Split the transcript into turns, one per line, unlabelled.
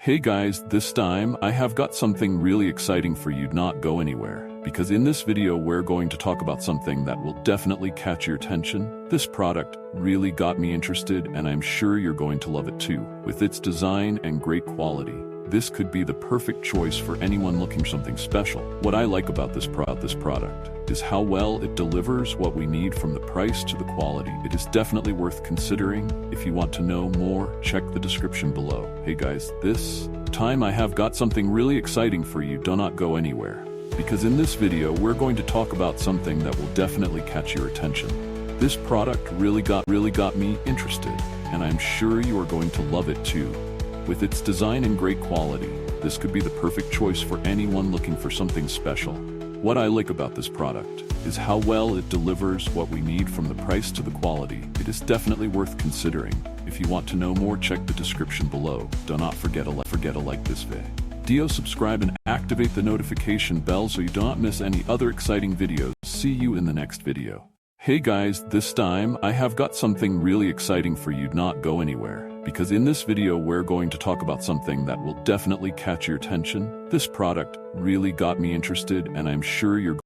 Hey guys, this time I have got something really exciting for you. Not go anywhere, because in this video we're going to talk about something that will definitely catch your attention. This product really got me interested and I'm sure you're going to love it too. With its design and great quality, this could be the perfect choice for anyone looking for something special. What I like about this product is how well it delivers what we need, from the price to the quality. It is definitely worth considering. If you want to know more, check the description below. Hey guys, this time I have got something really exciting for you. Do not go anywhere, because in this video we're going to talk about something that will definitely catch your attention. This product really got me interested, and I'm sure you are going to love it too. With its design and great quality, this could be the perfect choice for anyone looking for something special. What I like about this product is how well it delivers what we need, from the price to the quality. It is definitely worth considering. If you want to know more, check the description below. Do not forget to like this video, subscribe and activate the notification bell so you do not miss any other exciting videos. See you in the next video. Hey guys, this time I have got something really exciting for you. Not go anywhere, because in this video we're going to talk about something that will definitely catch your attention. This product really got me interested and I'm sure you're